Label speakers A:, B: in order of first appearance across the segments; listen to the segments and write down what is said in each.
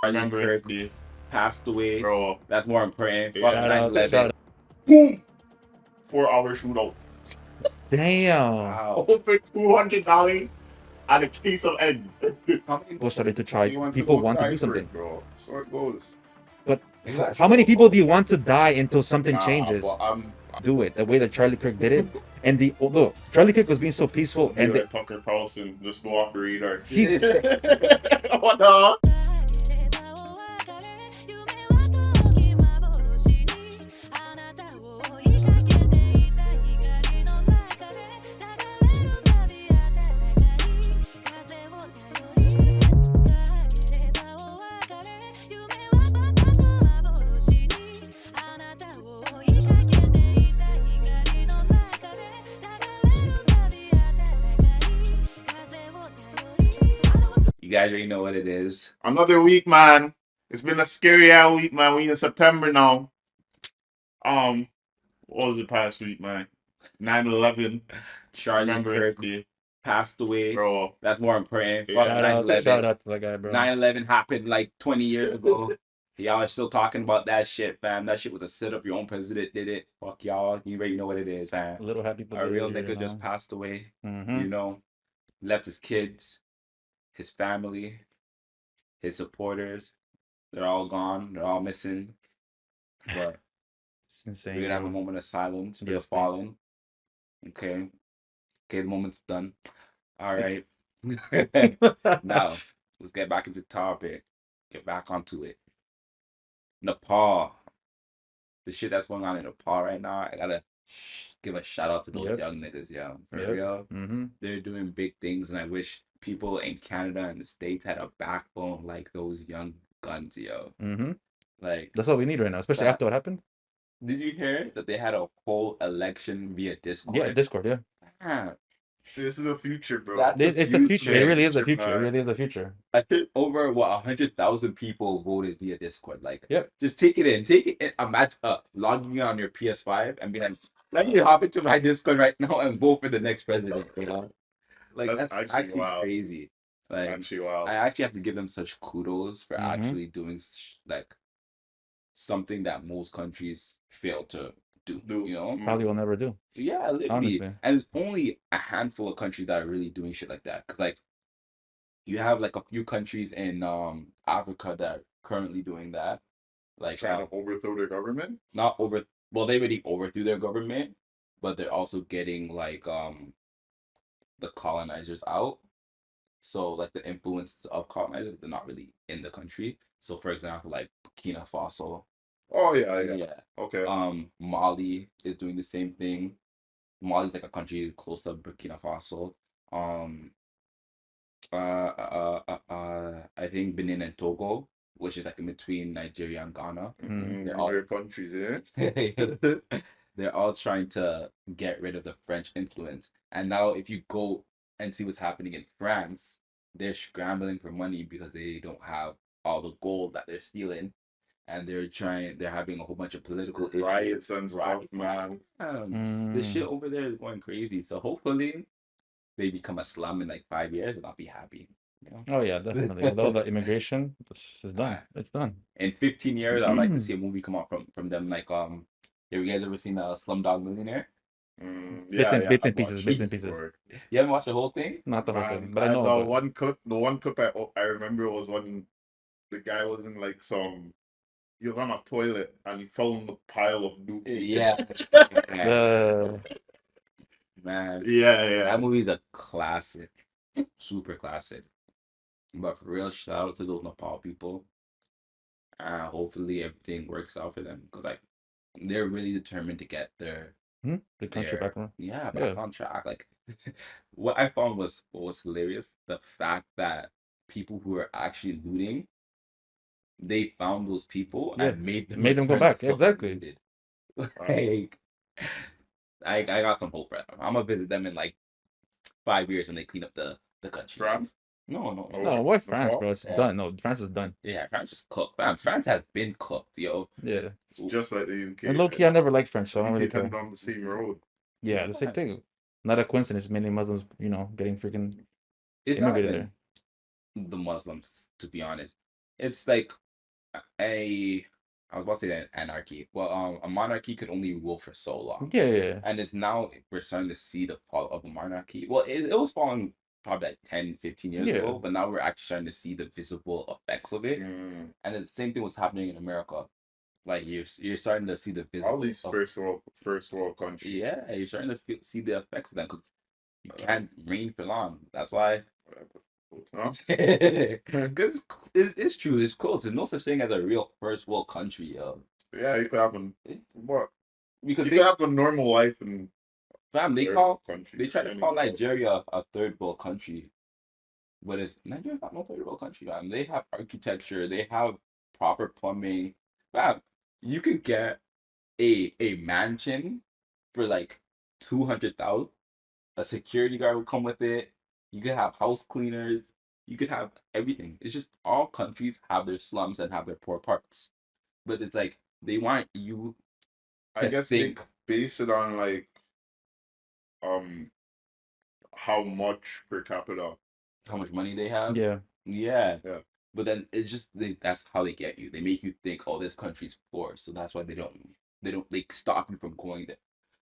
A: Remember
B: Kirk
A: the
B: passed away.
A: bro?
B: That's more important.
A: Yeah.
B: Fuck
C: Shout out,
B: 9/11.
C: shout out.
A: Boom! 4-hour shootout.
C: Damn.
B: Wow.
A: Over $200 and a case of eggs.
B: How many
C: People started to try.
A: You want
C: People
A: to go
C: want to
A: die
C: do
A: for
C: something.
A: it, bro. So it goes.
C: But
A: Let's
C: how many
A: go,
C: people
A: bro.
C: do you want to die until something
A: Nah,
C: changes?
A: but I'm
C: Do it the way that Charlie Kirk did it. And the look, Charlie Kirk was being so peaceful,
A: be
C: and
A: like Tucker Carlson, just go off the radar.
C: he's
A: What the?
B: You guys already know what it is.
A: Another week, man. It's been a scary week, man. We in September now. What was the past week, man? 9/11.
B: Charlie
A: Remember
B: Kirk
A: the
B: passed away.
A: bro?
B: That's more important.
A: Yeah.
B: Fuck
C: shout out,
B: 9/11.
C: shout out to that guy, bro.
B: 9/11 happened like 20 years ago. Y'all are still talking about that shit, fam. That shit was a setup. Your own president did it. Fuck y'all. You already know what it is,
C: A
B: fam.
C: little happy people.
B: A real nigga just passed away. You know, left his kids, his family, his supporters. They're all gone. They're all missing. But
C: It's insane.
B: we're gonna have a
C: bro.
B: moment of silence for the
C: Yes, please.
B: fallen. Okay. Okay, the moment's done. All right. Now, let's get back into the topic. Get back onto it. Nepal. The shit that's going on in Nepal right now, I gotta give a shout out to those
C: Yep.
B: young niggas, yo. For
C: Yep.
B: real.
C: Mm-hmm.
B: They're doing big things, and I wish people in Canada and the States had a backbone like those young guns, yo.
C: Mm-hmm.
B: Like,
C: That's all we need right now, especially
B: That-
C: after what happened.
B: did you hear that they had a whole election via Discord?
C: Yeah, Discord. Yeah,
B: Ah,
A: This is the future, bro.
B: That's
C: it's the future. It really is the future. It
A: man.
C: really is the future.
B: over 100,000 people voted via Discord. Like,
C: Yep.
B: just take it in. Take it in. Imagine logging in on your PS5 and being like, let me hop into my Discord right now and vote for the next president. You know, like
A: That's
B: that's
A: actually
B: actually
A: wild.
B: crazy. Like,
A: Actually, wow.
B: I actually have to give them such kudos for
C: Mhm.
B: actually doing like something that most countries fail to do. You know,
C: Probably will never do.
B: yeah, literally.
C: Honestly.
B: And there's only a handful of countries that are really doing shit like that. Cause like you have like a few countries in Africa that are currently doing that. Like
A: Trying to overthrow their government.
B: not over well, they already overthrew their government, but they're also getting like the colonizers out. So like the influence of colonizers, they're not really in the country. So for example, like Burkina Faso,
A: Oh yeah. Okay.
B: Mali is doing the same thing. Mali's like a country close to Burkina Faso. I think Benin and Togo, which is like in between Nigeria and Ghana. They're all
A: Other countries, yeah.
B: they're all trying to get rid of the French influence. And now if you go and see what's happening in France, they're scrambling for money because they don't have all the gold that they're stealing. And they're having a whole bunch of political
A: Riots and stuff,
B: Riots.
A: man.
B: The shit over there is going crazy. So hopefully they become a slum in like 5 years and I'll be happy. You know?
C: Oh yeah, definitely. With all the immigration, it's done. It's done.
B: In 15 years, I'd like to see a movie come out from them. Like have you guys ever seen Slumdog Millionaire?
C: Bits and
A: I've
C: pieces.
A: watched
C: Bits
A: it
C: and pieces.
A: before.
B: You haven't watched the whole thing?
C: Not the whole
A: Man,
C: thing, but I know.
A: the
C: about it.
A: one clip I remember was when the guy was in like he was on a toilet and he fell in the pile of dookie.
B: Yeah. Man.
A: Yeah.
B: That movie's a classic. Super classic. But for real, shout out to those Nepal people. Hopefully everything works out for them. Because like they're really determined to get
C: the country back on.
B: back on track. Like what I found was hilarious, the fact that people who are actually looting, they found those people and made them
C: go
B: return
C: back.
B: the stuff
C: Exactly.
B: they looted. Like I got some hope for them. I'm gonna visit them in like 5 years when they clean up the country.
A: France?
B: No.
C: No, why France, bro? It's
B: Yeah.
C: done. No, France is done.
B: Yeah, France is cooked. Fam, France has been cooked, yo.
C: Yeah.
A: Just like the UK.
C: And low key, I never liked French, so I don't really care.
A: on the same road.
C: Yeah, the same thing. Not a coincidence. Many Muslims, getting freaking
B: It's not
C: immigrated
B: even
C: there.
B: the Muslims, to be honest. It's like a I was about to say that anarchy. Well, a monarchy could only rule for so long.
C: Yeah.
B: And it's now we're starting to see the fall of a monarchy. Well, it was falling probably like 10, 15 years
C: Yeah.
B: ago, but now we're actually starting to see the visible effects of it.
A: Mm.
B: And the same thing was happening in America. Like you're starting to see the visible.
A: All these first world countries.
B: Yeah, you're starting to see the effects of them because you can't reign for long. That's why.
A: Huh?
B: Because it's true. It's cool. There's no such thing as a real first world country, yo.
A: Yeah, you could have what?
B: Because
A: You could have a normal life in
B: fam,
A: third world countries.
B: they try to call Nigeria a third world country, but it's Nigeria's not no third world country, fam. They have architecture. They have proper plumbing, fam. You could get a mansion for like 200,000. A security guard will come with it. You could have house cleaners. You could have everything. It's just all countries have their slums and have their poor parts. But it's like they want you
A: I
B: to
A: guess
B: think
A: they base it on like um how much per capita.
B: how much money they have.
C: Yeah.
B: Yeah.
A: Yeah.
B: But then it's just that's how they get you. They make you think, oh, this country's poor, so that's why they stop you from going there.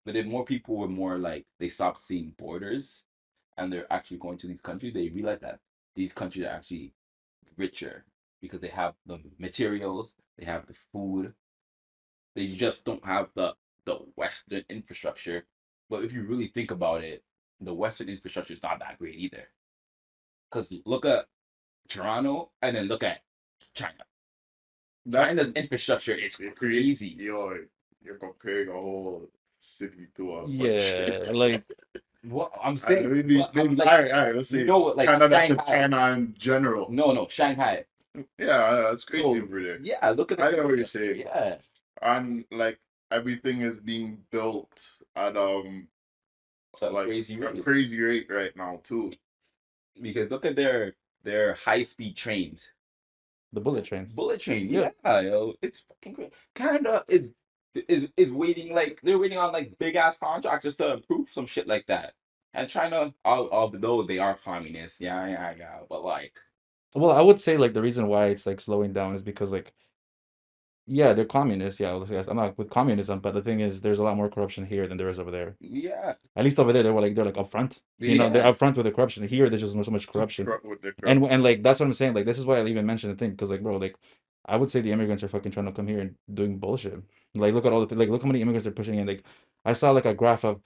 B: But if more people were more like they stop seeing borders and they're actually going to these countries, they realize that these countries are actually richer because they have the materials, they have the food, they just don't have the Western infrastructure. But if you really think about it, the Western infrastructure is not that great either. Because look at Toronto and then look at China. China's infrastructure is crazy.
A: You're comparing a whole city to a
C: Yeah.
A: country.
C: Like
B: What I'm saying,
A: maybe,
B: but I'm like,
A: all right, let's see.
B: you know what, like
A: Canada to
B: Shanghai.
A: China in general.
B: No, Shanghai.
A: Yeah, that's crazy
B: So,
A: over there.
B: yeah, look at the
A: I know what you're
B: infrastructure.
A: saying.
B: Yeah,
A: And like everything is being built at
B: a
A: like
B: crazy
A: a
B: rate.
A: crazy rate right now too.
B: Because look at their high speed trains.
C: the bullet trains.
B: Bullet train,
C: Yeah.
B: yeah, yo, it's fucking great. Canada is waiting like they're waiting on like big ass contracts just to approve some shit like that. And China, although they are communists, yeah, but like,
C: Well, I would say like the reason why it's like slowing down is because like yeah, they're communists. Yeah, yes, I'm not with communism, but the thing is, there's a lot more corruption here than there is over there.
B: yeah,
C: At least over there, they're like upfront. You know, they're
B: yeah,
C: upfront with the corruption. Here, there's just not so much corruption.
A: With the
C: And like that's what I'm saying. Like this is why I even mentioned the thing because like bro, like I would say the immigrants are fucking trying to come here and doing bullshit. Like look at all the like look how many immigrants they're pushing in. Like I saw like a graph of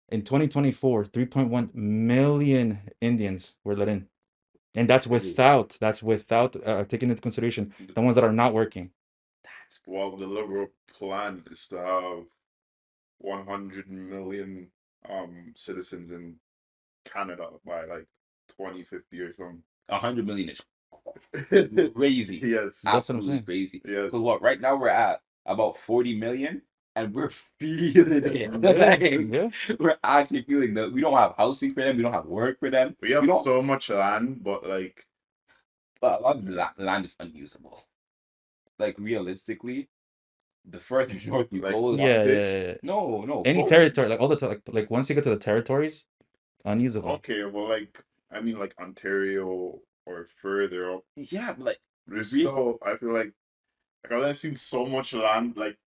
C: in 2024, 3.1 million Indians were let in, and that's without taking into consideration the ones that are not working.
A: well, the Liberal plan is to have 100 million citizens in Canada by like 2050 or something.
B: 100 million is crazy.
A: Yes.
C: That's what I'm
B: Absolutely
C: saying.
B: crazy.
A: Yes.
B: Because what right now we're at about 40 million and we're feeling it. Like,
C: Yeah.
B: we're actually feeling that we don't have housing for them, we don't have work for them.
A: We have
B: don't,
A: so much land, but like
B: but a lot of the land is unusable. Like realistically, the further north you
A: like
B: go,
C: Yeah.
B: no,
C: Any
B: go.
C: territory, like all the like once you get to the territories, unusable.
A: okay, well, like I mean, like Ontario or further up,
B: Yeah, but like
A: there's still. I feel like I've seen so much land. Like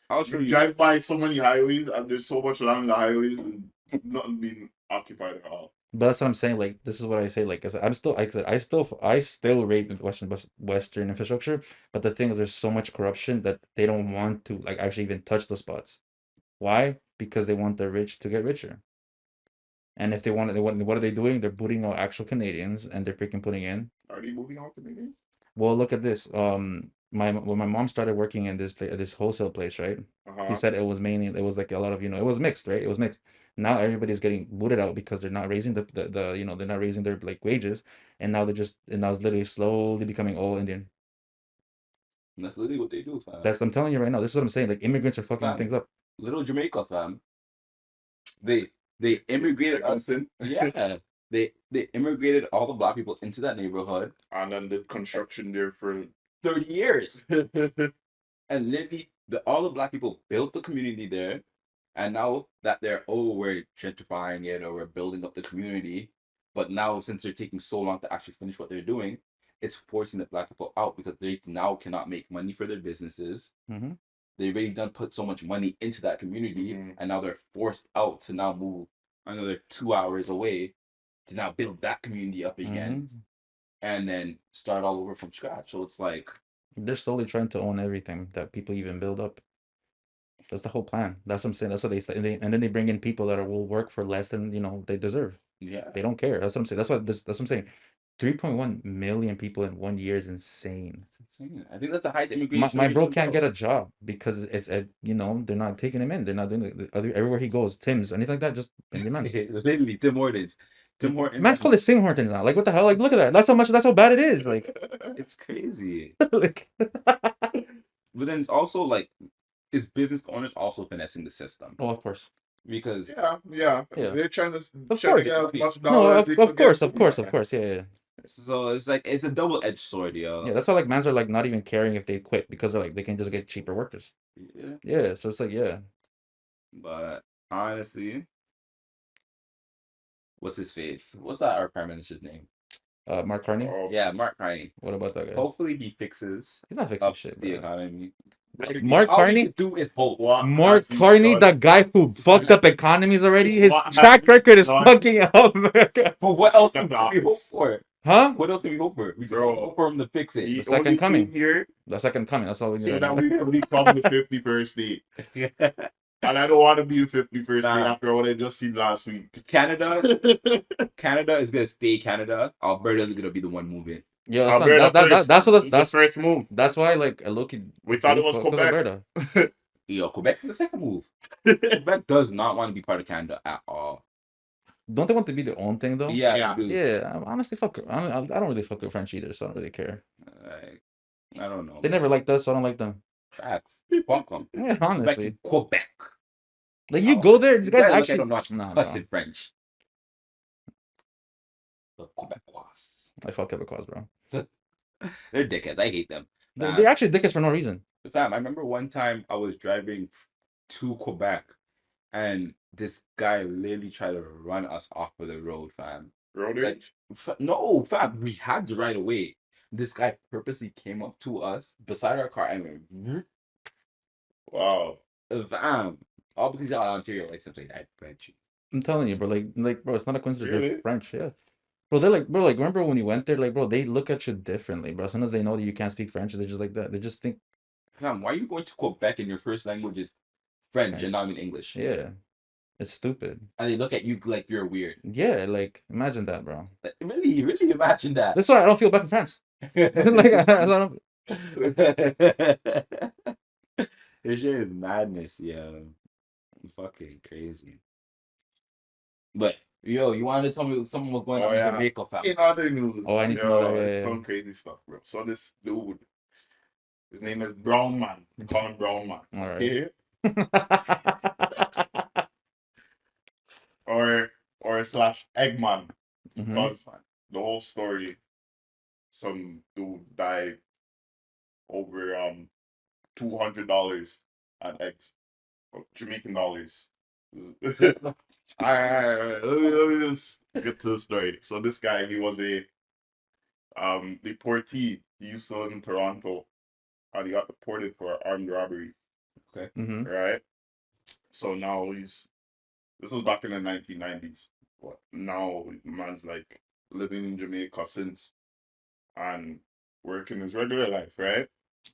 B: I'll show
A: you
B: you.
A: drive by so many highways, and there's so much land on the highways, and nothing being occupied at all.
C: But that's what I'm saying. Like this is what I say. Like I'm still, I still rate the Western infrastructure. But the thing is, there's so much corruption that they don't want to like actually even touch the spots. Why? Because they want the rich to get richer. And if they want, what are they doing? They're booting out actual Canadians, and they're freaking putting in.
A: Are they moving out Canadians?
C: Well, look at this. When my mom started working in this wholesale place, right? He said it was mainly it was like a lot of it was mixed, right? It was mixed. Now everybody's getting booted out because they're not raising the they're not raising their like wages, and now it's literally slowly becoming all Indian.
B: And that's literally what they do, fam.
C: I'm telling you right now. This is what I'm saying. Like immigrants are fucking things up.
B: Little Jamaica, fam. They immigrated us in. Yeah. They immigrated all the black people into that neighborhood.
A: And then did construction there for
B: 30 years. And literally all the black people built the community there. And now that we're gentrifying it or we're building up the community, but now since they're taking so long to actually finish what they're doing, it's forcing the black people out because they now cannot make money for their businesses.
C: Mhm.
B: They really done put so much money into that community, and now they're forced out to now move another 2 hours away to now build that community up again,
C: Mhm.
B: and then start all over from scratch. So it's like,
C: They're slowly trying to own everything that people even build up. That's the whole plan. That's what I'm saying. That's what and then they bring in people that will work for less than they deserve.
B: yeah,
C: They don't care. That's what I'm saying. That's what I'm saying. 3.1 million people in 1 year is insane.
B: it's insane. I think that's the highest
C: My,
B: immigration
C: my
B: rate
C: bro
B: in the
C: can't get
B: world.
C: a job because it's they're not taking him in. They're not doing it. Everywhere he goes, Tim's, anything like that, just bring your mans.
B: Literally, Tim Hortons. Tim Hortons.
C: Man's called it Sing Hortons now. Like what the hell? Like look at that. That's how bad it is. Like
B: It's crazy.
C: like
B: But then it's also like, it's business owners also finessing the system
C: oh of course.
B: because
A: Yeah.
C: Yeah.
A: They're trying
C: Of
A: to
C: course.
A: get as much
C: No,
A: dollar as they could get
C: of
A: from
C: course,
A: you.
C: of course. Yeah.
B: so it's like it's a double-edged sword,
C: Yeah,
B: yo.
C: that's why like mans are like not even caring if they quit because they're like they can just get cheaper workers.
B: Yeah.
C: Yeah, so it's like yeah.
B: But honestly, what's his face? What's that our prime minister's name?
C: Mark Carney.
A: Oh,
B: Yeah, Mark Carney.
C: What about that guy?
B: Hopefully he fixes
C: He's not fixing
B: up
C: shit,
B: the
C: bro.
B: economy.
C: Mark
B: All he
C: Carney.
B: could do is hope.
A: what
C: Mark
A: has he
C: Carney,
A: done?
C: the guy who fucked up economies already. His
A: What has
C: track
A: he
C: record is
A: done?
C: fucking up.
B: But what else can we hope for?
C: Huh?
B: What else can we hope for? We can
A: Bro,
B: hope for him to fix it.
A: he
C: The second
A: only came
C: coming.
A: here
C: The second coming. That's all we need
A: so
C: right
A: that
C: now.
A: we can become the 51st state. And I don't want to be the 51st state
B: Nah.
A: after what I just seen last week.
B: Canada is gonna stay Canada. Alberta is gonna be the one moving.
C: Yeah,
A: Alberta first.
C: that's what
A: It's the first move.
C: that's why like Loki.
A: We thought it was
C: fuck with
A: Quebec.
C: Alberta.
B: Yo, Quebec is the second move. Quebec does not want to be part of Canada at all.
C: Don't they want to be their own thing though?
B: Yeah,
A: Yeah.
B: they do.
C: Yeah, honestly, I don't really fuck with French either, so I don't really care.
B: Like, I don't know.
C: They never liked us, so I don't like them.
B: Facts. Fuck them.
C: Yeah,
B: Quebec,
C: honestly.
B: Quebec.
C: Like you go there, these guys
B: look, I
C: actually.
B: don't know
C: Nah,
B: us
C: bro.
B: in French. The Quebecois.
C: I fuck Quebecers, bro.
B: They're dickheads. I hate them.
C: They actually dick us for no reason.
B: Fam, I remember one time I was driving to Quebec and this guy literally tried to run us off of the road, fam.
A: Road
B: Like,
A: rage?
B: no, fam, we had the right of way. This guy purposely came up to us beside our car and went,
A: Wow.
B: fam. All because he's got an Ontario license plate. I bet you.
C: I'm telling you, bro. Like, bro, it's not a coincidence. They're
A: Really?
C: French, yeah. Bro, they're like, bro, like, remember when you went there, like, bro, they look at you differently, bro. As soon as they know that you can't speak French, they're just like that. They just think
B: Fam, why are you going to Quebec and your first language is French
C: French.
B: and not even English?
C: Yeah, it's stupid.
B: And they look at you like you're weird.
C: Yeah, like, imagine that, bro.
B: Like, really, really imagine that.
C: That's why I don't feel bad for France. Like, I don't.
B: This shit is madness, yo. Fucking crazy. But yo, you wanted to tell me someone was going
A: Oh,
B: on in
A: yeah.
B: Jamaica, fam.
A: In other news,
C: Oh, I need to know that.
A: it's
C: Yeah.
A: some crazy stuff, bro. So this dude, his name is Brown Man. We call him Brown Man.
C: All right.
A: Okay? Or slash Eggman.
C: Mhm.
A: Because the whole story, some dude died over $200 at eggs. Jamaican dollars. Alright. Let me just get to the story. So this guy, he was a deportee. He used to live in Toronto, and he got deported for armed robbery.
C: Mhm.
A: Right? So now this was back in the 1990s. But now man's like living in Jamaica since and working his regular life, right?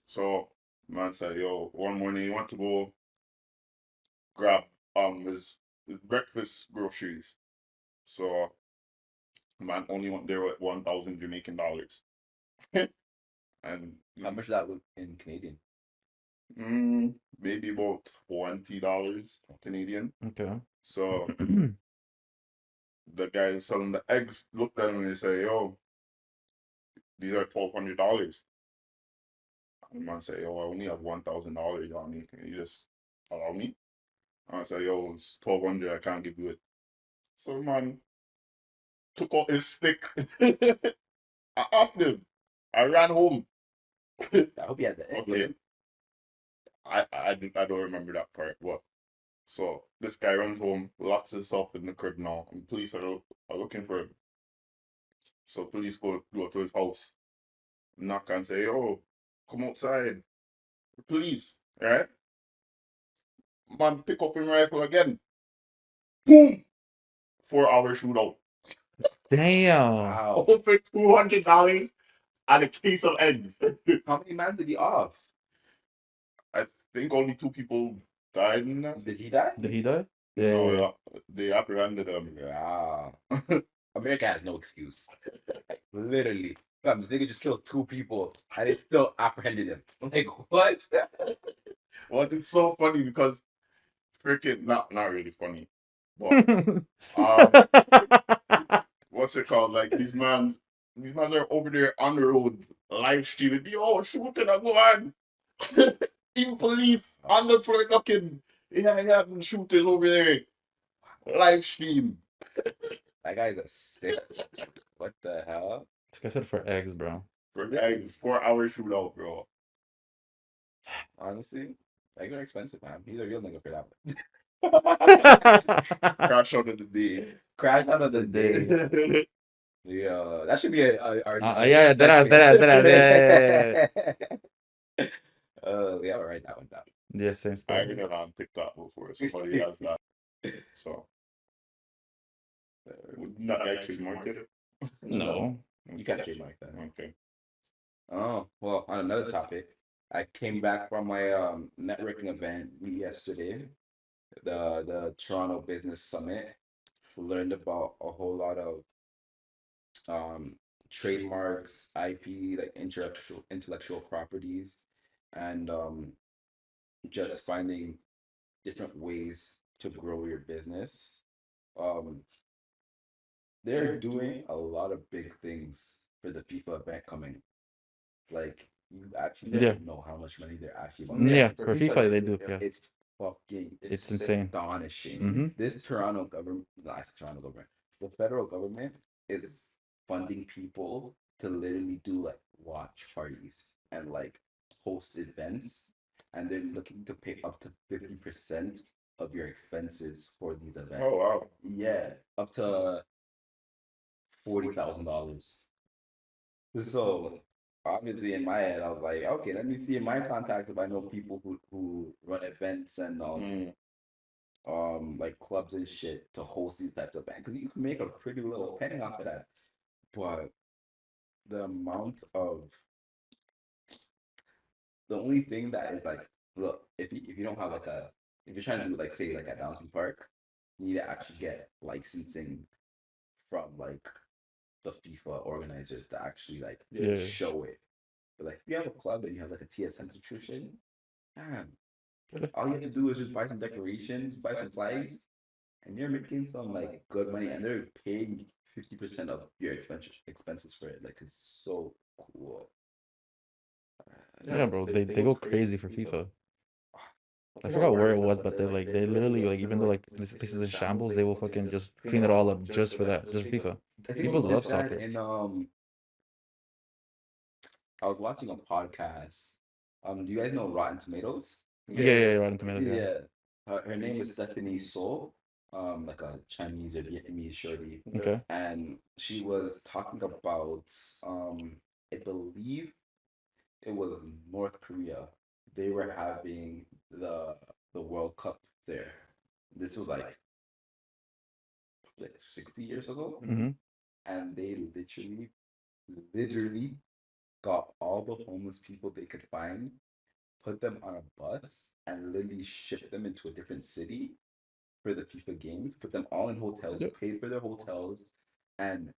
A: So man said, yo, one morning he went to go grab his breakfast groceries. So man only went there with 1,000 Jamaican dollars. And
B: How much that would in Canadian?
A: maybe about $20 Canadian.
C: Okay.
A: So the guy selling the eggs looked at him and they say, yo, these are $1,200. And man said, yo, I only have $1,000 on me. Can you just allow me? And I said, yo, it's 1,200. I can't give you it. So man took out his stick. I asked him. I ran home.
B: I hope you had the egg.
A: Okay. I don't remember that part, but so this guy runs home, locks himself in the crib now, and police are looking for him. So police go to his house. knock and say, "Oh, come outside, police." Right? Man, pick up his rifle again. Boom! 4 hour shootout.
C: Damn.
B: Wow.
A: Over $200 and a case of eggs.
B: How many man did he off?
A: I think only 2 people died in that.
B: Did he die?
C: Did he die?
A: No,
C: Yeah.
A: they apprehended him.
B: Wow. America has no excuse. Like, literally. Fam, this nigga just killed 2 people and they still apprehended him. Like, what?
A: Well, it's so funny because freaking not really funny, but um, what's it called? Like these mans are over there on the road live streaming. Yo, shooting a go on. Even police on the floor looking. Yeah, shooters over there. Live stream.
B: That guy's a sick. What the hell?
C: This guy said for eggs, bro.
A: For eggs, 4 hour shootout, bro.
B: Honestly, eggs are expensive, man. He's a real nigga for that one.
A: Crash out of the day.
B: Crash out of the day. Yeah, that should be our
C: yeah, that ass. Yeah.
B: Yeah, I'll write that one down.
C: Yeah, same
A: I
C: stuff.
A: heard it on TikTok before. Somebody has that. So, would not like trademark it?
C: No.
B: You can't trademark that.
A: Okay.
B: Oh, well, on another topic, I came back from my networking event yesterday, the Toronto Business Summit. Learned about a whole lot of um trademarks, IP, like intellectual properties, and just finding different ways to grow your business. Um, they're doing a lot of big things for the FIFA event coming. Like, you actually
C: Yeah.
B: don't know how much money they're actually
C: Yeah, for FIFA they do. Yeah.
B: It's fucking
C: It's insane.
B: astonishing.
C: Mhm.
B: This Toronto government, Toronto government, the federal government is funding people to literally do like watch parties and like host events, and they're looking to pay up to 50% of your expenses for these events.
A: Oh wow.
B: Yeah, up to $40,000. So obviously in my head, I was like, okay, let me see in my contacts if I know people who run events and like clubs and shit to host these types of events, because you can make a pretty little penny off of that. But the amount of the only thing that is like, look, if you don't have like a, if you're trying to do like, say like at Downsview Park, you need to actually get licensing from like the FIFA organizers to actually like
C: Yeah.
B: show it. But like, if you have a club and you have like a TSN subscription, man, all you have to do is just buy some decorations, buy some flags, and you're making some like good money, and they're paying 50% of your expenses for it. Like, it's so cool.
C: Yeah, bro. They go crazy for FIFA. I forgot where it was, but they literally like, even though like this place is in shambles, they will fucking just clean it all up just for that, just for FIFA.
B: I think
C: People
B: they
C: love
B: did that
C: soccer.
B: in I was watching a podcast. Do you guys know Rotten Tomatoes?
C: Yeah, Rotten Tomatoes. Yeah.
B: Yeah. Her name is Stephanie So, like a Chinese or Vietnamese shorty,
C: Okay.
B: and she was talking about I believe it was North Korea. They were having the World Cup there. This was like 60 years ago,
C: Mm-hmm.
B: and they literally got all the homeless people they could find, put them on a bus, and literally shipped them into a different city for the FIFA games, put them all in hotels,
C: Yep.
B: paid for their hotels, and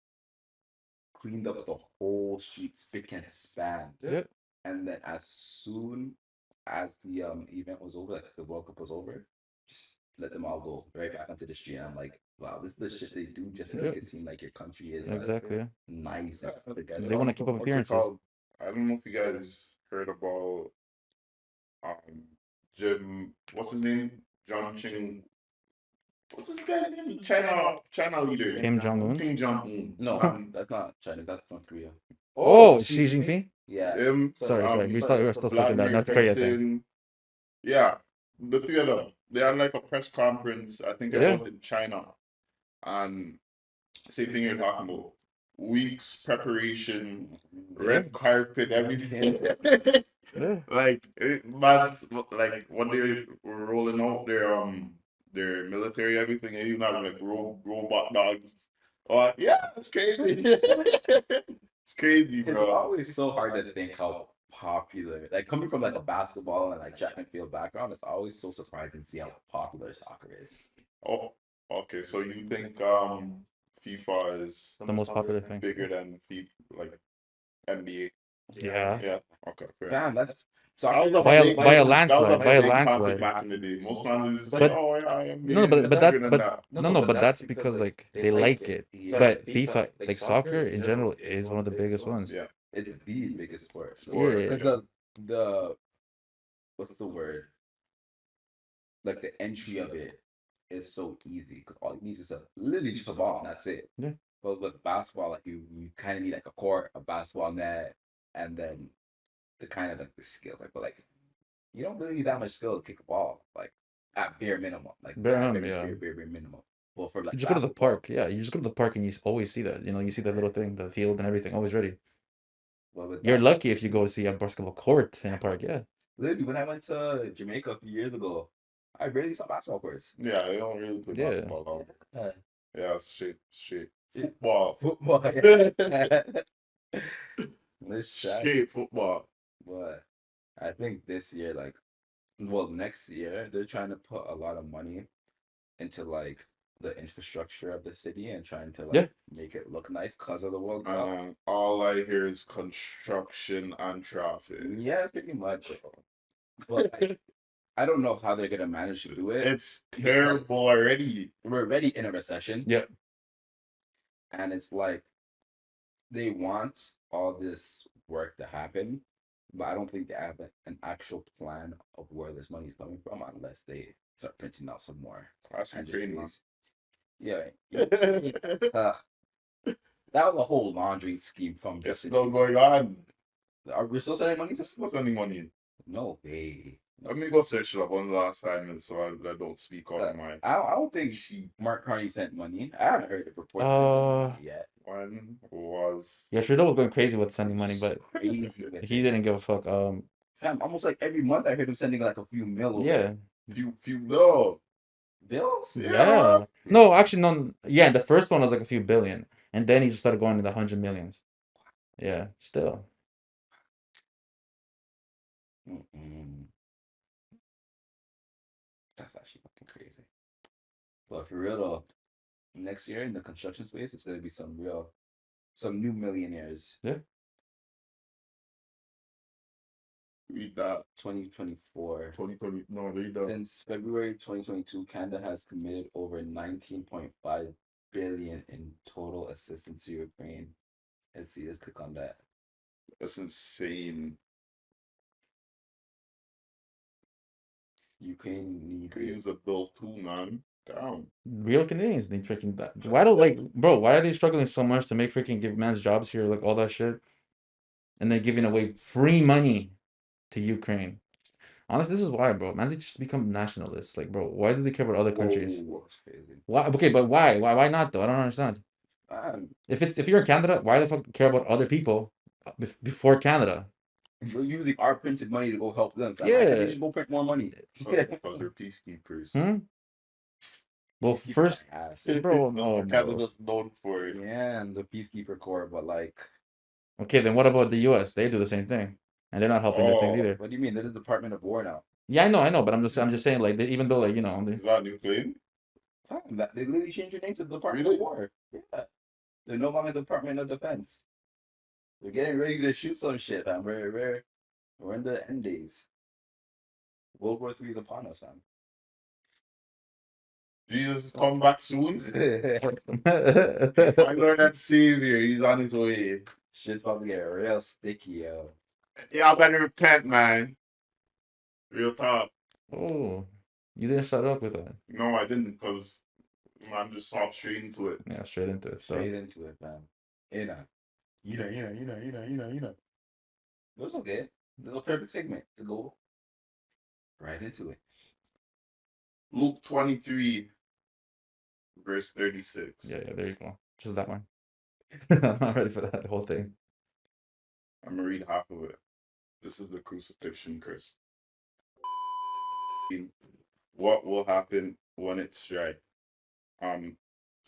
B: cleaned up the whole street spick and span.
C: Yep.
B: And then as soon as the event was over, like the World Cup was over, just let them all go right back onto the street. And I'm like, wow, this is the shit they do just to make it seem like your country is like
C: Exactly. Yeah.
B: nice and put together.
C: They want to keep up
A: What's it
C: appearances.
A: called? I don't know if you guys heard about Jim. What's his name? John Ching. What's this guy's name? China leader.
C: Kim Jong Un.
A: Kim Jong Un.
B: No, that's not China. That's North Korea.
C: Oh, Xi Jinping.
B: Yeah.
A: Him.
C: Sorry. We were still speaking that
A: Vladimir
C: North Korea thing.
A: Putin. Yeah, the three of them. They had like a press conference. I think it
C: Yeah.
A: was in China, and same thing you're talking about. weeks preparation,
C: Yeah.
A: red carpet, everything.
C: Yeah.
A: Like man's like when they were rolling out their military everything, and even having like robot dogs. Oh yeah, it's crazy. It's crazy,
B: It's
A: bro.
B: always so hard to think how popular, like coming from like a basketball and like track and field background, it's always so surprising to see how popular soccer is.
A: Oh, okay. So you think FIFA is
C: The most popular thing.
A: bigger than FIFA, like NBA?
C: Yeah.
A: Yeah. Okay. Fair.
B: Man, that's
A: That was
B: soccer
A: a
C: By a
A: big
C: by a
A: that was a
C: landslide. By a
A: big topic
C: landslide.
A: back in the day. Most fans used to say,
C: But
A: "Oh yeah, NBA
C: no,
A: is
C: but
A: bigger
C: that
A: than
C: but
A: that."
C: no, but that's because like they like it. But FIFA, like soccer in general, is one of the biggest ones.
A: Yeah.
B: it's the biggest sport.
A: Sport.
C: Yeah.
B: Because
A: Yeah.
B: the what's the word? Like the entry of it is so easy because all you need is a literally just a ball and that's it.
C: Yeah.
B: But with basketball, like you kind of need like a court, a basketball net, and then the kind of like the skills. Like, but like you don't really need that much skill to kick a ball. Like at bare minimum, like
C: Bare
B: very
C: yeah.
B: bare minimum. Well, for
C: You
B: like
C: just go to the
B: basketball,
C: park. Yeah, you just go to the park and you always see that. You see that little thing, the field and everything, always ready.
B: well, with
C: You're
B: basketball,
C: lucky if you go see a basketball court in a park. Yeah.
B: literally when I went to Jamaica a few years ago, I barely saw basketball courts.
A: Yeah. They don't really play
C: Yeah.
A: basketball out.
B: Uh,
A: Yeah. It's straight football.
B: Football. Let's chat.
A: Straight football.
B: But I think this year, like, well, next year, they're trying to put a lot of money into like the infrastructure of the city and trying to like
C: Yeah.
B: make it look nice because of the World Cup.
A: And all I hear is construction and traffic.
B: Yeah, pretty much. But I don't know how they're gonna manage to do it.
A: It's terrible already.
B: We're already in a recession,
C: Yeah.
B: and it's like they want all this work to happen, but I don't think they have an actual plan of where this money is coming from unless they start printing out some more.
A: That's
B: And
A: Ukraine, man.
B: just yeah, uh, that was a whole laundry scheme from
A: It's
B: just
A: still going on.
B: Are we still sending money?
A: Just not sending money.
B: No way.
A: Let me go search it up one last time so I don't speak out of my
B: I don't think
A: sheet.
B: Mark Carney sent money. I haven't heard the reports of him sending money yet.
A: One was
C: Yeah, Trudeau was going crazy with sending money, but
B: Crazy with
C: he
B: it.
C: didn't give a fuck.
B: Fam, almost like every month I heard him sending like a few mil over.
C: Yeah.
A: few no.
B: Bills?
C: Yeah. No, actually, no. Yeah, the first one was like a few billion, and then he just started going to the 100 millions. Yeah, still.
B: Mm-mm. That's actually fucking crazy. But for real though, next year in the construction space, it's gonna be some new millionaires.
C: Yeah.
A: Read that.
B: 2024.
A: 2020. No, read that.
B: Since February 2022, Canada has committed over 19.5 billion in total assistance to Ukraine. Let's see, let's click on that.
A: That's insane.
B: Ukraine
A: Could
B: need
A: use a bill too, man. Damn.
C: Real Canadians need freaking that. Why don't bro? Why are they struggling so much to make freaking give man's jobs here, like all that shit, and then giving away free money to Ukraine? Honestly, this is why, bro. Man, they just become nationalists. Like, bro, why do they care about other countries?
B: Whoa, that's crazy.
C: Why? Okay, but why? Why not though? I don't understand. If you're in Canada, why the fuck care about other people before Canada?
B: We're using our printed money to go help them. Fam.
C: Yeah.
B: Why can't they just go print more money?
A: Because they're peacekeepers.
C: Well,
B: Peacekeeper
C: first,
B: ass.
C: bro,
A: That's
C: no,
A: what
C: bro.
A: Canada's known for.
B: Yeah, and the Peacekeeper Corps, but like,
C: Okay, then what about the U.S.? They do the same thing, and they're not helping their things either.
B: what do you mean? They're the Department of War now.
C: Yeah, I know, but I'm just saying, like, even though, like,
A: Is that new claim?
B: Fam, they literally changed their name to the Department
A: Really?
B: of War. Yeah. They're no longer the Department of Defense. They're getting ready to shoot some shit, fam. We're in the end days. World War III is upon us, fam.
A: Jesus is coming back soon.
B: Shit's
A: My Lord and Savior, he's on his way.
B: about to get real sticky, yo.
A: Y'all better repent, man. Real talk.
C: Oh, you didn't shut up with that.
A: No, I didn't, because man just hopped straight into it.
C: Yeah, straight into it. So.
B: Straight into it, fam. You know. It was okay. This is a perfect segment to go right into it.
A: Luke 23, verse 36.
C: Yeah, there you go. Just that one. I'm not ready for that whole thing.
A: I'm gonna read half of it. This is the crucifixion, Chris. What will happen when it's right? Um,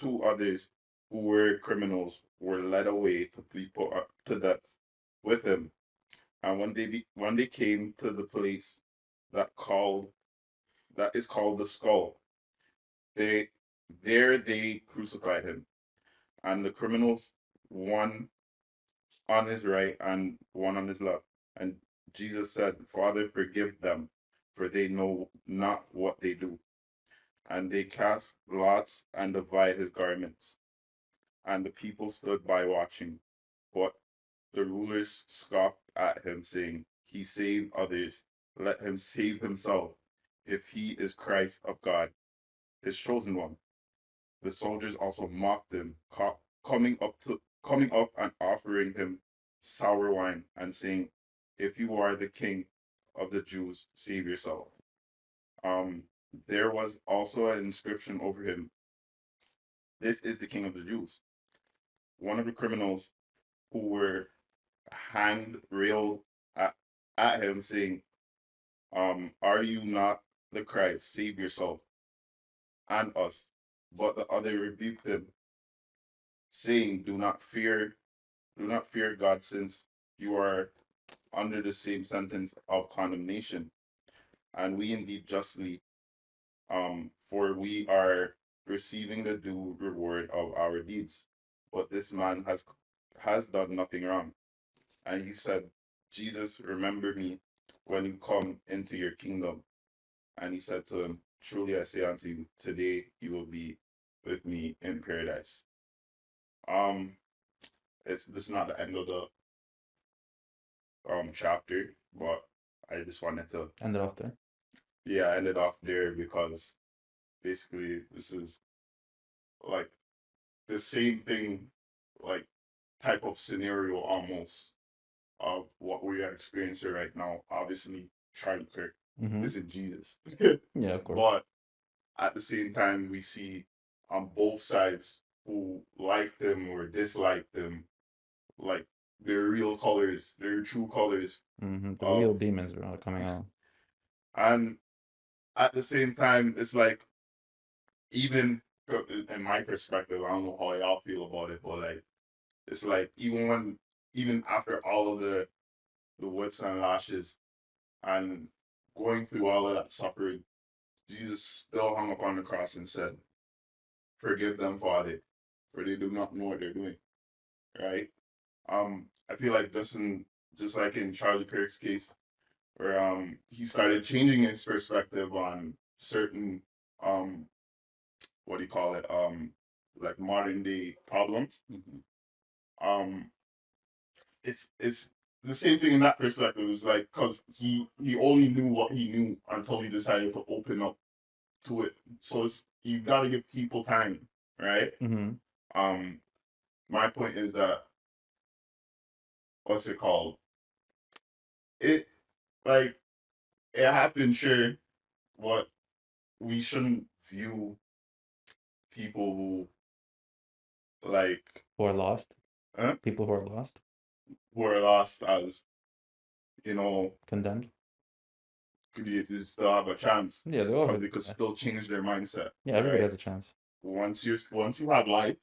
A: two others who were criminals were led away to be put to death with him. And when they came to the place that called that is called the skull, they they crucified him, and the criminals, one on his right and one on his left. And Jesus said, Father, forgive them, for they know not what they do. And they cast lots and divided his garments. And the people stood by watching. But the rulers scoffed at him, saying, He saved others. Let him save himself, if he is Christ of God, his chosen one. The soldiers also mocked him, coming up and offering him sour wine, and saying, If you are the king of the Jews, save yourself. Um, there was also an inscription over him, This is the king of the Jews. One of the criminals who were hand railed at him, saying, Are you not the Christ? Save yourself and us. But the other rebuked him, saying, do not fear God, since you are under the same sentence of condemnation, and we indeed justly, for we are receiving the due reward of our deeds. But this man has done nothing wrong. And he said, Jesus, remember me when you come into your kingdom. And he said to him, Truly I say unto you, today you will be with me in paradise. Um, it's this is not the end of the chapter, but I just wanted to,
C: End it off there.
A: yeah, I ended off there because basically this is like the same thing, like type of scenario almost of what we are experiencing right now. Obviously, Charlie Kirk,
C: Mm-hmm.
A: this is Jesus.
C: Yeah, of course.
A: But at the same time, we see on both sides who liked him or disliked him, like their real colors, their true colors
C: Mm-hmm. The real
A: of,
C: demons are coming out.
A: and at the same time, it's like, even in my perspective, I don't know how y'all feel about it, but like, it's like, even after all of the whips and lashes and going through all of that suffering, Jesus still hung upon the cross and said, Forgive them, Father, for they do not know what they're doing. Right? I feel like just like in Charlie Kirk's case, where he started changing his perspective on certain what do you call it? Like modern day problems. Um it's the same thing in that perspective. It's like, because he only knew what he knew until he decided to open up to it. So it's, you gotta give people time, right?
C: Mm-hmm.
A: Um, my point is that, what's it called? It, like, it happened, sure, but we shouldn't view people who, like,
C: Who are lost?
A: huh?
C: People who are lost?
A: Who are lost as, you know,
C: Condemned?
A: could you still have a chance,
C: Yeah, they all
A: because
C: have.
A: they could still change their mindset,
C: Yeah, everybody
A: right?
C: has a chance.
A: Once you have life,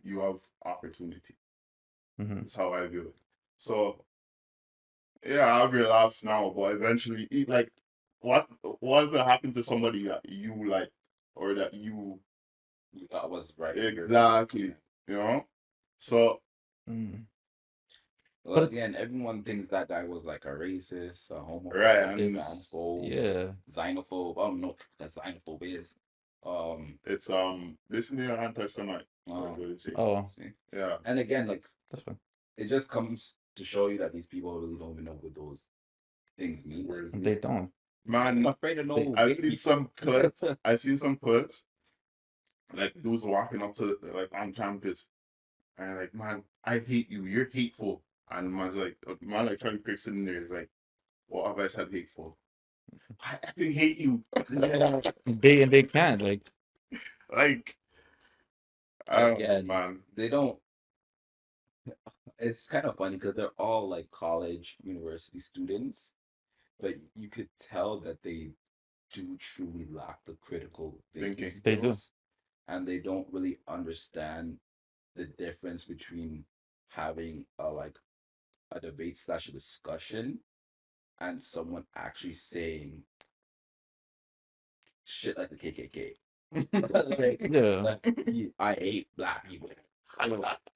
A: you have opportunity.
C: Mm-hmm.
A: That's how I view it. So yeah, I have your laughs now, but eventually, like, what if it happened to somebody that you like, or that you
B: That was right.
A: exactly, you know? So
C: Mm.
B: Well,
C: But
B: again, everyone thinks that guy was like a racist, a
A: right,
B: homophobe,
A: and
C: it's
B: transphobe,
C: yeah.
B: xenophobe. I don't know what that xenophobe is. Um,
A: it's basically an anti-Semite, like
B: uh,
A: what it say.
C: Oh,
B: see,
A: Yeah,
B: and again, like
C: that's fine.
B: it just comes to show you that these people really don't even know what those things mean.
A: whereas
C: They don't.
B: I'm
A: man,
B: afraid of
C: They
B: no
A: I've seen
B: gay.
A: some clips. I've seen some clips, like dudes walking up to, like, on campus, and like, man, I hate you. You're hateful. And man's like, man, like Charlie Kirk sitting there is like, what have I said hateful? I effing hate you.
C: They can't like
A: Like,
B: Again,
A: man.
B: they don't. It's kind of funny because they're all like college, university students, but you could tell that they do truly lack the critical thinking
A: Thinking.
C: They do.
B: skills, and they don't really understand the difference between having a debate slash a discussion and someone actually saying shit like the KKK.
C: Yeah.
B: I hate black people.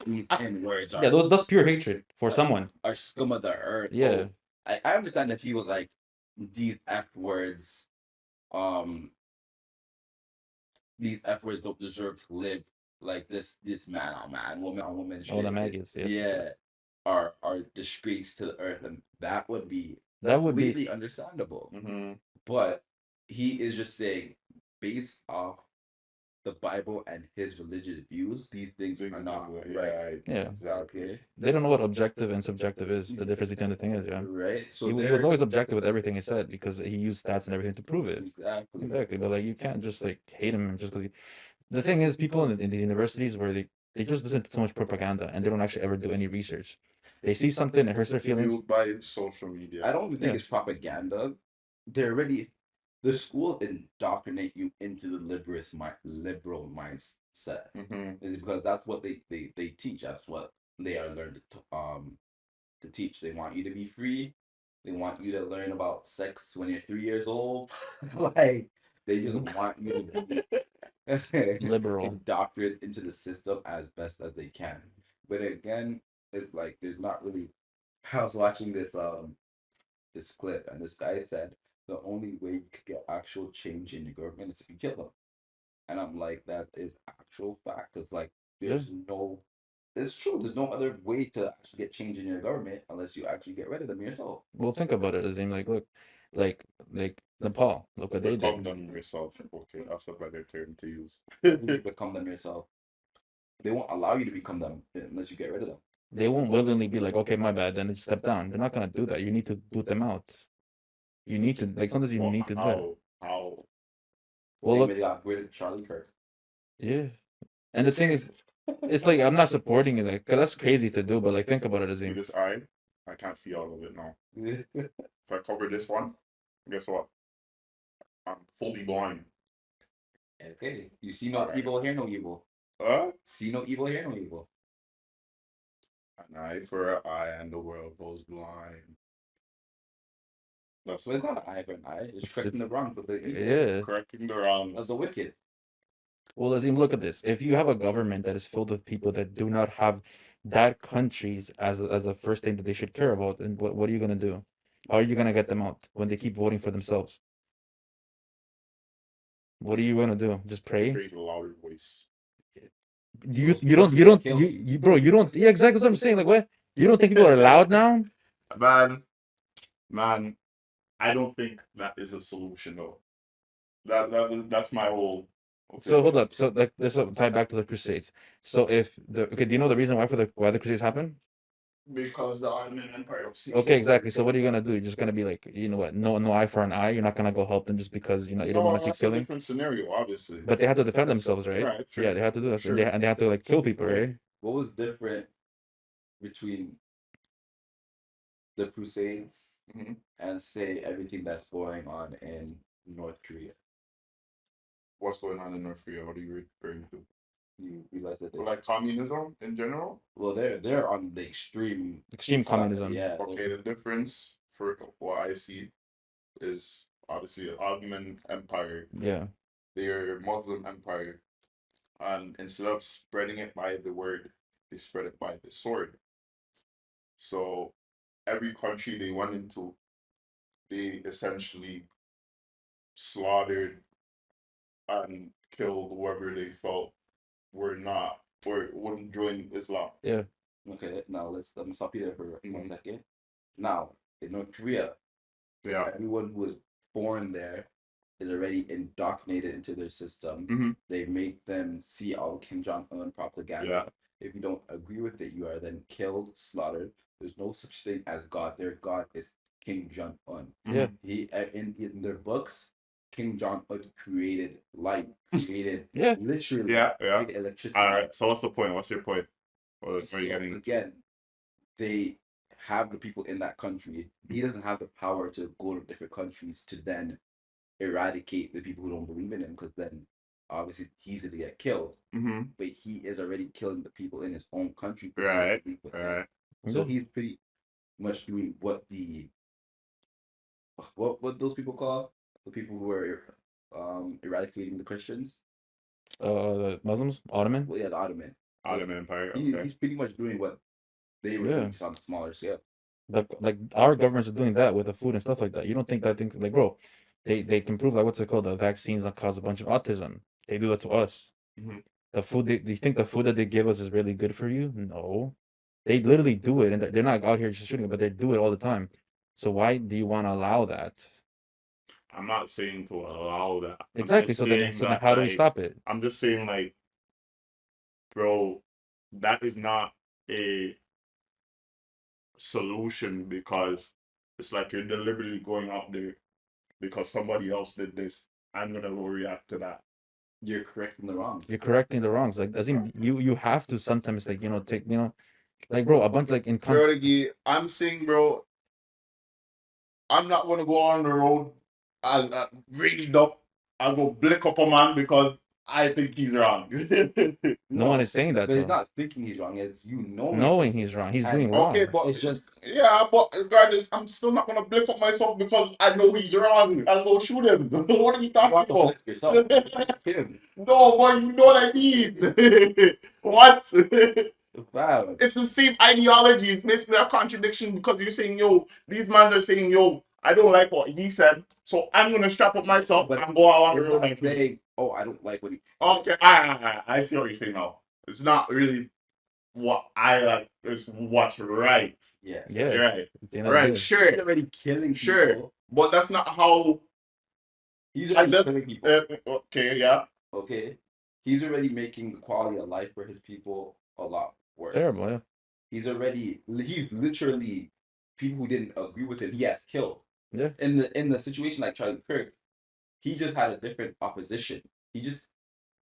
B: These N words
C: Yeah, that's pure hatred for someone.
B: are scum of the earth.
C: Yeah.
B: I understand that people's like these F words, um, these F words don't deserve to live like this man on man, woman on woman.
C: Oh, the maggots, yeah.
B: Yeah, are disgrace to the earth, and that would be
C: That would be
B: completely understandable.
A: Mm-hmm.
B: But he is just saying, based off the Bible and his religious views, these things are not right.
C: Yeah.
A: Exactly.
B: Okay.
C: They don't know what objective and subjective is. The difference between the thing is, yeah.
B: Right. So
C: He was always objective with everything he said because he used stats and everything to prove it.
B: exactly.
C: Exactly. But like you can't just like hate him just because the thing is people in the universities where they just listen to too much propaganda and they don't actually ever do any research. They see something, it hurts their feelings.
A: Fueled by social media.
B: I don't even think
C: Yeah.
B: it's propaganda. They're already the schools indoctrinate you into the liberal mindset.
A: Mm-hmm.
B: It's because that's what they teach. That's what they are learned to teach. They want you to be free. They want you to learn about sex when you're 3 years old. Like they just want you to be
C: Liberal.
B: indoctrinated into the system as best as they can. But again, it's like there's not really. I was watching this clip, and this guy said the only way you could get actual change in your government is if you kill them. And I'm like, that is actual fact, because like there's no, it's true. There's no other way to actually get change in your government unless you actually get rid of them yourself.
C: Well, think about it. Azim, like, look, like Nepal. Look what they
A: Become
C: did.
A: them yourself. Okay, that's a better term to use.
B: You become them yourself. They won't allow you to become them unless you get rid of them.
C: They won't willingly be like, okay, my bad, then just step down. They're not gonna do that. You need to boot them out. You need to like sometimes you
A: Well,
C: need to do that.
A: how?
C: Well,
B: Same
C: look,
B: way they got rid of Charlie Kirk.
C: yeah. And the thing is, it's like I'm not supporting it, like, cause that's crazy to do. But like, think about it,
A: See
C: Azim.
A: this eye? I can't see all of it now. If I cover this one, guess what? I'm fully blind.
B: Okay. You see no
A: Alright.
B: evil, hear no evil. See no evil, hear no evil.
A: An eye for an eye, and the world goes blind. That's
B: So it's not an eye for an eye. It's correcting the wrongs of the evil.
C: Yeah.
A: correcting the wrongs.
B: Of the wicked.
C: Well, Azim, look at this. If you have a government that is filled with people that do not have that countries as the first thing that they should care about, then what are you gonna do? How are you gonna get them out when they keep voting for themselves? What are you gonna do? Just pray?
A: Create a louder voice.
C: You don't bro, you don't, yeah, exactly what I'm saying. Like, what, you don't think people are loud now?
A: Man, I don't think that is a solution though. That's my whole.
C: So hold up. So like this will tie back to the Crusades. So if the okay, do you know the reason why the Crusades happened?
A: Because the Ottoman Empire.
C: Okay, exactly. So what are you gonna do? You're just gonna be like, you know what? No eye for an eye. You're not gonna go help them just because you know you don't want to see
A: that's a
C: killing.
A: different scenario, obviously.
C: But they had to defend themselves, right?
A: Right, sure.
C: Yeah, they had to do that,
A: Sure.
C: and they had to like kill people, right?
B: What was different between the Crusades
A: Mhm.
B: and say everything that's going on in North Korea?
A: What's going on in North Korea? What are you referring to?
B: You realize that
A: Like communism in general?
B: well, they're on the extreme
C: Extreme
B: side.
C: communism.
B: Yeah.
A: Okay, the difference for what I see is obviously the Ottoman Empire.
C: Yeah.
A: They're a Muslim empire, and instead of spreading it by the word, they spread it by the sword. So every country they went into, they essentially slaughtered and killed whoever they felt were not or wouldn't join Islam.
C: Yeah.
B: Okay, now let me stop you there for 1
A: Mhm.
B: second. Now, in North Korea,
A: Yeah.
B: everyone who was born there is already indoctrinated into their system.
A: Mhm.
B: They make them see all Kim Jong Un propaganda. If you don't agree with it, you are then killed, slaughtered. There's no such thing as God. Their God is Kim Jong Un.
C: Yeah.
B: He in their books, Kim Jong Un created light, created
C: Yeah.
B: literally
A: Yeah.
B: created electricity.
A: All right. So what's the point? What's your point? What are you getting?
B: Again, they have the people in that country. He doesn't have the power to go to different countries to then eradicate the people who don't believe in him, because then obviously he's gonna get killed.
A: Mm-hmm.
B: But he is already killing the people in his own country who
A: Right.
B: believe with him.
A: Right.
B: So
C: Yeah.
B: he's pretty much doing what what those people call the people who are eradicating the Christians.
C: The Muslims, Ottoman.
B: Well, yeah, the Ottoman. So
A: Ottoman Empire. Okay.
B: he's pretty much doing what they were doing,
C: Yeah.
B: just on a smaller scale.
C: Like our governments are doing that with the food and stuff like that. You don't think that thing like, bro, they can prove like what's it called, the vaccines that cause a bunch of autism. They do that to us.
A: Mm-hmm.
C: The food do you think the food that they give us is really good for you? No. They literally do it, and they're not out here just shooting it, but they do it all the time. So why do you want to allow that?
A: I'm not saying to allow that. I'm
C: Exactly.
A: just
C: So then,
A: saying that,
C: how do we
A: like,
C: stop it?
A: I'm just saying, like, bro, that is not a solution, because it's like you're deliberately going out there because somebody else did this. I'm gonna go react to that.
B: You're correcting the wrongs.
C: You're correcting the wrongs. Like, doesn't you have to sometimes, like, take, like, bro, a bunch, like, in
A: Bro, I'm saying, bro, I'm not gonna go on the road and read up and go blick up a man because I think he's wrong.
C: No one is saying that,
B: but it's
C: though.
B: not thinking he's wrong. It's you
C: Knowing he's wrong, he's
B: And-
C: doing wrong.
A: Okay, but
B: It's just
A: yeah, but regardless, I'm still not gonna blick up myself because I know he's wrong and go shoot him. What are you
B: you
A: talking
B: have to
A: about?
B: blame yourself. Him.
A: No, but you know what I mean. What?
B: Wow.
A: It's the same ideology. It's basically a contradiction, because you're saying, yo, these men are saying, yo, I don't like what he said, so I'm gonna strap up myself
B: But
A: and go out on the
B: It's
A: road
B: not
A: and shoot.
B: saying, oh, I don't like what he.
A: Okay, I see what you're saying now. It's not really what I like. It's what's right.
B: Yes.
C: Yeah.
A: You're right.
C: At the end of the
A: Right.
C: day.
B: He's
A: Sure.
B: already killing
A: Sure.
B: people.
A: But that's not how.
B: He's
A: I
B: already
A: just.
B: killing people.
A: Okay. Yeah.
B: Okay. He's already making the quality of life for his people a lot worse.
C: Terrible, yeah.
B: He's literally people who didn't agree with him. He has killed.
C: Yeah.
B: In the situation like Charlie Kirk, he just had a different opposition. He just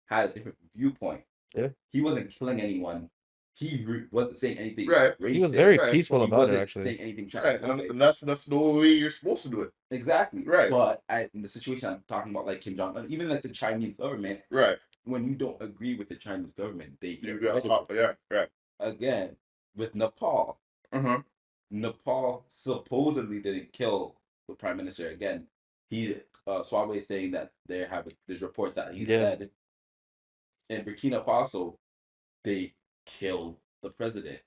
B: had a different viewpoint.
C: Yeah.
B: He wasn't killing anyone. He wasn't saying anything
A: Right.
B: racist.
C: He was very
A: Right.
C: peaceful
B: He
C: about it,
B: wasn't
C: actually.
B: saying anything
A: Right.
B: transphobic.
A: And that's the way you're supposed to do it.
B: Exactly.
A: Right.
B: But in the situation I'm talking about, like Kim Jong-un, even like the Chinese government,
A: Right.
B: when you don't agree with the Chinese government, they
A: You
B: get rid of
A: got.
B: it.
A: Yeah. Right.
B: Again, with Nepal,
A: Uh-huh.
B: Nepal supposedly didn't kill the prime minister again. Suave is saying that there's reports that he's
C: Yeah.
B: dead. In Burkina Faso, they killed the president.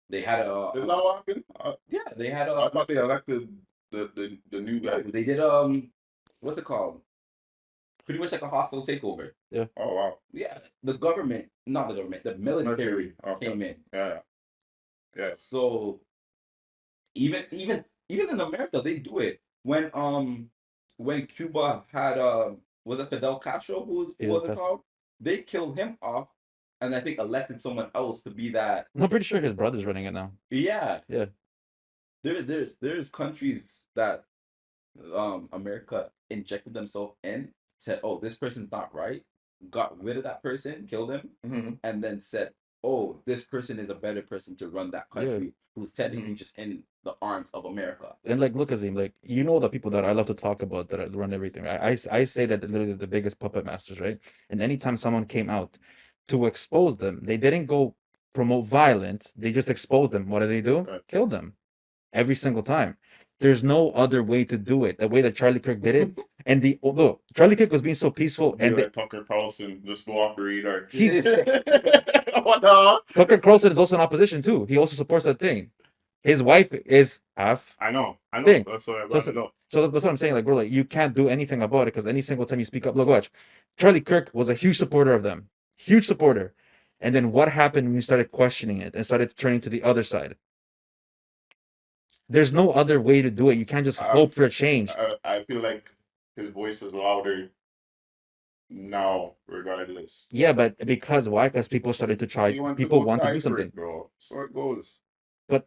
B: They had
A: Is that what happened?
B: yeah, they had
A: I thought they elected the new guy.
B: they did what's it called? Pretty much like a hostile takeover.
C: Yeah.
A: Oh wow.
B: Yeah, the government, not the government, the military
A: Okay.
B: came in.
A: Yeah. Yeah.
B: So even in America, they do it. When Cuba had was it Fidel Castro who was
C: Fidel
B: it
C: Castro.
B: called? They killed him off, and I think elected someone else to be that.
C: I'm pretty sure his brother's running it now.
B: Yeah.
C: Yeah.
B: There's countries that America injected themselves in, said, oh, this person's not right, got rid of that person, killed him,
A: Mm-hmm.
B: and then said, oh, this person is a better person to run that country, who's technically just in the arms of America.
C: And like, look, Azim, like, the people that I love to talk about that run everything. I say that they're literally the biggest puppet masters, right? And anytime someone came out to expose them, they didn't go promote violence. They just exposed them. What do?
A: Right.
C: Kill them every single time. There's no other way to do it. The way that Charlie Kirk did it, and look, Charlie Kirk was being so peaceful,
A: And like Tucker Carlson, just go off the radar.
C: He's
A: What the?
C: Tucker Carlson is also in opposition too. He also supports that thing. His wife is half.
A: I know.
C: Thing.
A: That's what I brought it up.
C: So that's what I'm saying. Like, bro, like, you can't do anything about it because any single time you speak up, look, watch. Charlie Kirk was a huge supporter of them, huge supporter. And then what happened when you started questioning it and started turning to the other side? There's no other way to do it. You can't just hope for a change.
A: I feel like his voice is louder now, regardless.
C: Yeah, but because why? Because people started to try. People want to do something,
A: bro. So it goes.
C: But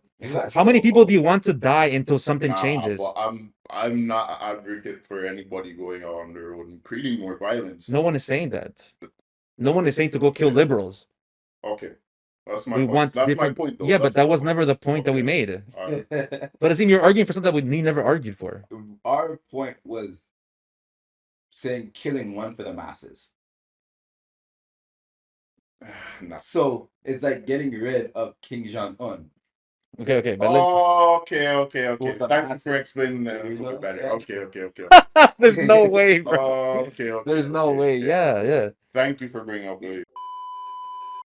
C: how many people do you want to die until something changes?
A: But I'm not an advocate for anybody going out on the road and creating more violence.
C: No one is saying that. No one is saying to go kill liberals.
A: Okay. That's my
C: We
A: point.
C: want
A: That's my
C: different.
A: point, though.
C: Yeah, but
A: That's
C: that
A: my
C: was
A: point.
C: never the point that we
A: Okay.
C: made.
A: All right.
C: But Azim, you're arguing for something that we never argued for.
B: Our point was saying killing one for the masses.
A: Nah.
B: So it's like getting rid of King Jong Un.
C: Okay, but like,
A: Okay.
B: For the
A: Thank you for
B: masses.
A: explaining that a
B: There you
A: little bit
B: go.
A: better.
B: Yeah.
A: Okay.
C: there's no way, bro.
A: Okay.
C: There's no way. Yeah.
A: Thank you for bringing up the.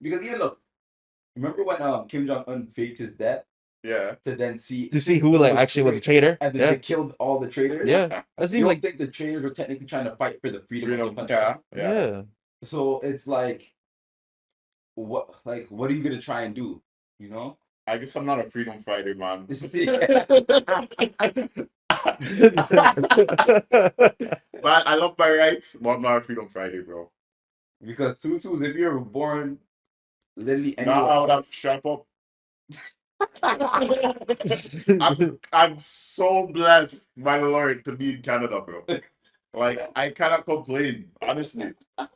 B: Because even look, remember when Kim Jong Un faked his death
A: Yeah.
B: to then see
C: To see who like actually was a traitor.
B: and then
C: Yeah,
B: they killed all the traitors?
C: yeah. That
B: You
C: seems
B: don't
C: like
B: think the traitors were technically trying to fight for the freedom of the country?
A: Yeah.
C: yeah.
B: So it's like, what are you gonna try and do? You know?
A: I guess I'm not a freedom fighter, man.
B: Yeah.
A: But I love my rights, but I'm not a freedom fighter, bro.
B: Because Tutus, if you're born literally
A: Now
B: anywhere
A: I would have
B: else,
A: to strap up. I'm so blessed by the Lord to be in Canada, bro. Like I cannot complain, honestly.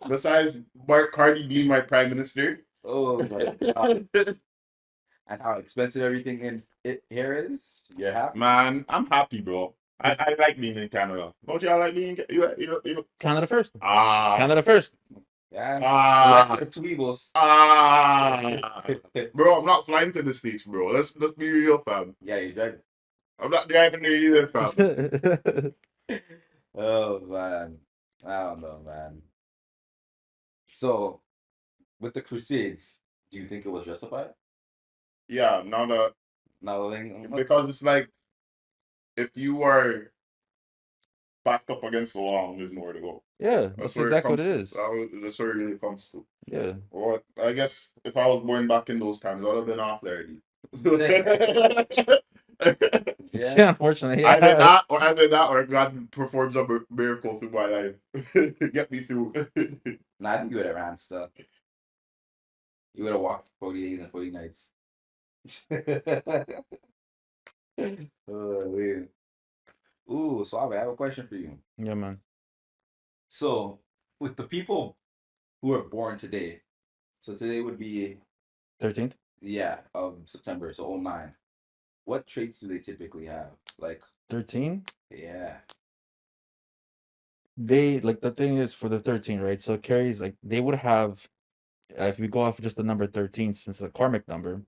A: Besides Mark Carney being my prime minister.
B: oh my God. And how expensive everything here is, you're happy.
A: Man, I'm happy, bro. I like being in Canada. Don't y'all like being in you
C: Canada first.
A: Ah.
C: Canada first.
B: Yeah.
A: Ah.
B: Lesser Tweebles.
A: Bro, I'm not flying to the States, bro. Let's be real, fam.
B: Yeah, you're driving.
A: I'm not driving there either, fam.
B: Oh man. I don't know, man. So with the Crusades, do you think it was justified?
A: Yeah, now that
B: No,
A: because it's like if you are backed up against the wall, there's nowhere to go.
C: Yeah,
A: That's
C: that's
A: where it
C: exactly what
A: comes
C: it
A: to.
C: is.
A: That's where it really comes to.
C: Yeah.
A: Well, I guess if I was born back in those times, I would have been off there.
B: yeah.
C: Unfortunately,
A: Either
C: yeah.
A: that, or God performs a miracle through my life, get me through.
B: No, I think you would have ran stuff. You would have walked 40 days and 40 nights. Oh, man. Ooh, so I have a question for you.
C: Yeah, man.
B: So, with the people who are born today, so today would be
C: 13th.
B: yeah of September, so 09. What traits do they typically have? Like
C: 13.
B: yeah,
C: They like the thing is for the 13, right? So it carries like they would have if we go off just the number 13 since it's a karmic number,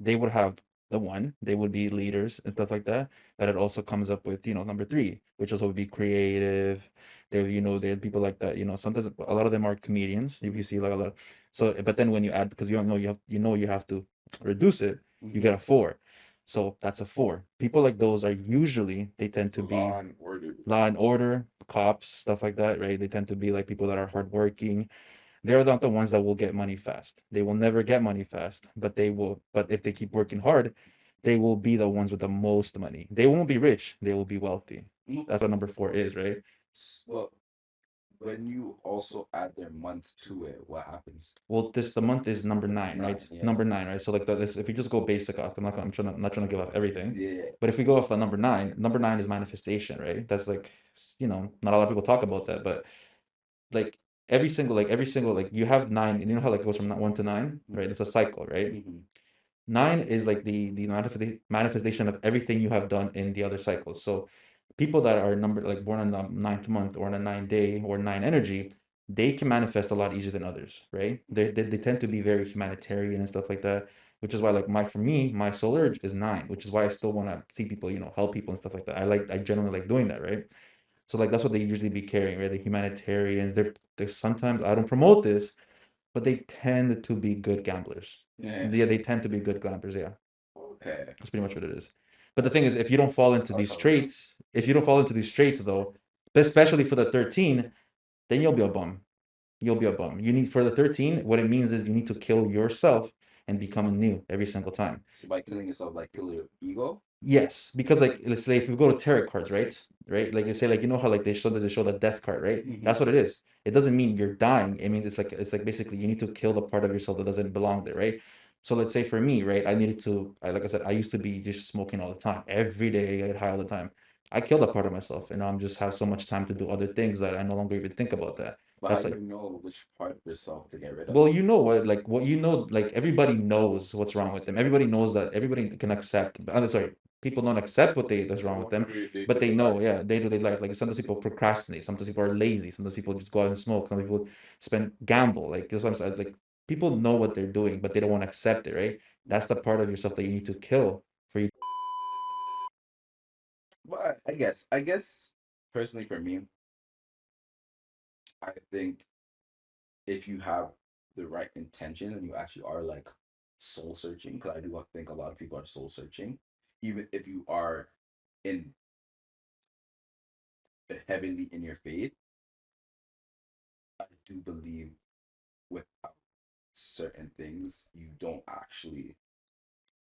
C: they would have the one, they would be leaders and stuff like that. But it also comes up with, number 3, which also would be creative. They're people like that. Sometimes a lot of them are comedians. You see like a lot. So, but then when you add, because you have to reduce it, you get a 4. So that's a 4. People like those are usually they tend to be law and order, cops, stuff like that, right? They tend to be like people that are hardworking. They're not the ones that will get money fast. They will never get money fast, but they will. But if they keep working hard, they will be the ones with the most money. They won't be rich. They will be wealthy. That's what number 4 is, right?
B: Well, when you also add their month to it, what happens?
C: Well, the month is number 9, right?
B: Yeah.
C: Number 9, right? So like this, if you just go basic off, I'm not trying to give off everything.
B: Yeah.
C: But if we go off the number 9 is manifestation, right? That's like, not a lot of people talk about that, but like every single like you have 9, and you know how like it goes from 1 to 9, right? It's a cycle, right?
B: Mhm.
C: 9 is like the manifestation of everything you have done in the other cycles. So people that are numbered like born on the 9th month or on a 9 day or 9 energy, they can manifest a lot easier than others, right? They tend to be very humanitarian and stuff like that, which is why like for me my soul urge is 9, which is why I still want to see people, help people and stuff like that. I generally like doing that, right? So like that's what they usually be carrying, right? The humanitarians. They're sometimes, I don't promote this, but they tend to be good gamblers. Yeah, they tend to be good gamblers. Yeah,
B: Okay.
C: that's pretty much what it is. But the thing is, if you don't fall into these traits, though, especially for the 13, then you'll be a bum. You'll be a bum. You need for the 13. What it means is you need to kill yourself and become new every single time.
B: So by killing yourself, like kill your ego.
C: Yes, because like let's say if we go to tarot cards, right? Like they say like how like they show the death card, right? That's what it is. It doesn't mean you're dying. I mean it's like basically you need to kill the part of yourself that doesn't belong there, right? So let's say for me, right, I needed to like I said, I used to be just smoking all the time. Every day I get high all the time. I killed a part of myself, and I'm just have so much time to do other things that I no longer even think about that.
B: But
C: That's
B: how do
C: like,
B: you know which part of yourself to get rid of?
C: well, you know what, like what you know, like everybody knows what's wrong with them. Everybody knows that everybody can accept. Sorry, people don't accept what that's wrong with them, but they know, yeah, day-to-day life. Like sometimes people procrastinate, sometimes people are lazy, sometimes people just go out and smoke, some people spend gamble. Like this, what I'm saying. Like people know what they're doing, but they don't want to accept it, right? That's the part of yourself that you need to kill for you.
B: But I guess personally for me, I think if you have the right intention and you actually are like soul searching, because I do think a lot of people are soul searching, even if you are in heavily in your faith, I do believe without certain things, you don't actually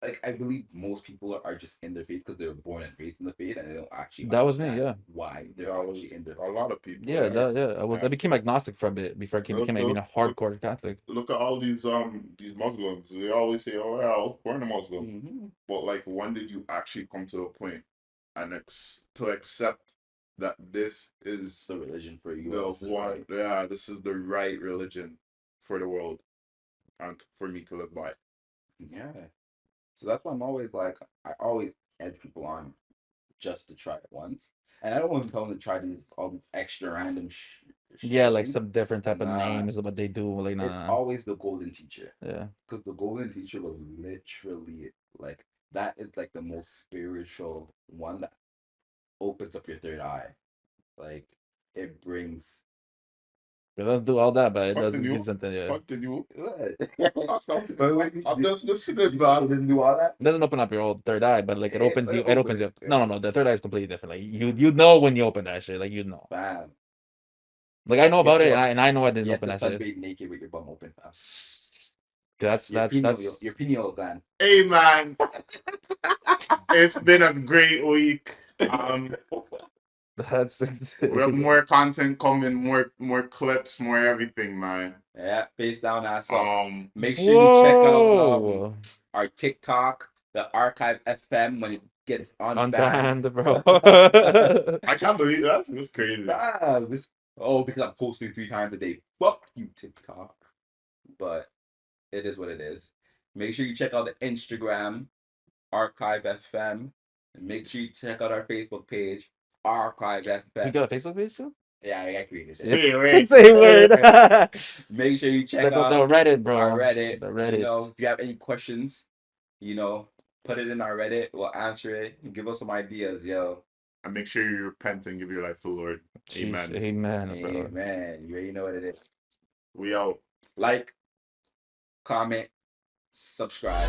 B: like. I believe most people are just in their faith because they were born and raised in the faith, and they don't actually
C: That was me,
B: understand
C: yeah.
B: why they're
A: That
B: actually
A: was
B: in their.
A: a lot of people.
C: Yeah, I
A: Yeah.
C: became agnostic for a bit before I became even a hardcore Catholic.
A: Look at all these Muslims. They always say, "Oh, yeah, I was born a Muslim,"
B: Mm-hmm.
A: but like, when did you actually come to a point and to accept that this is
B: The religion for you.
A: the
B: This is
A: one?
B: right.
A: Yeah, this is the right religion for the world and for me to live by.
B: Yeah. So that's why I'm always like, I always edge people on just to try it once. And I don't want to tell them to try all these extra random
C: Yeah, like
B: things.
C: some different type of
B: Nah,
C: names, what they do. Like,
B: it's
C: nah.
B: always the golden teacher.
C: Yeah.
B: Because the golden teacher was literally like, that is like the most spiritual one that opens up your third eye. Like, it brings.
C: It doesn't do all that, but it does
A: Continue.
C: do something. Yeah.
A: Continue.
B: What?
A: I'll stop.
B: But
A: I'm just listening,
B: it
A: man.
B: doesn't do all that?
C: It doesn't open up your whole third eye, but like it opens you. It opens you.
B: It-
C: No, no, no. The third eye is completely different. Like you know when you open that shit. Like you know.
B: Bam.
C: Like I know about it,
B: Yo,
C: and I know I didn't
B: you have
C: open
B: to
C: that shit.
B: sunbathe naked with your bum open, fam.
C: That's
B: Your pineal gland.
A: Hey, man, it's been a great week.
C: that's
A: We have more content coming, more clips, more everything, man.
B: Yeah, face down, ass up. Make sure you check out
C: Whoa.
B: our TikTok, the Archive FM, when it gets unbanned.
C: Unbanned, bro.
A: I can't believe that's just crazy.
B: Oh, because I'm posting 3 times a day. Fuck you, TikTok. But it is what it is. Make sure you check out the Instagram, Archive FM. And make sure you check out our Facebook page, Archive FM.
C: You got a Facebook page too?
B: Yeah, I created it.
A: Say it.
C: Say word.
B: Make sure you check
C: Check out
B: out
C: the Reddit, bro.
B: our Reddit.
C: The Reddit.
B: You know, if you have any questions, you know, put it in our Reddit. We'll answer it. And give us some ideas, yo.
A: And make sure you repent and give your life to the Lord. Amen.
C: Amen, bro.
B: Amen. You already know what it is.
A: We out.
B: Like, comment, subscribe.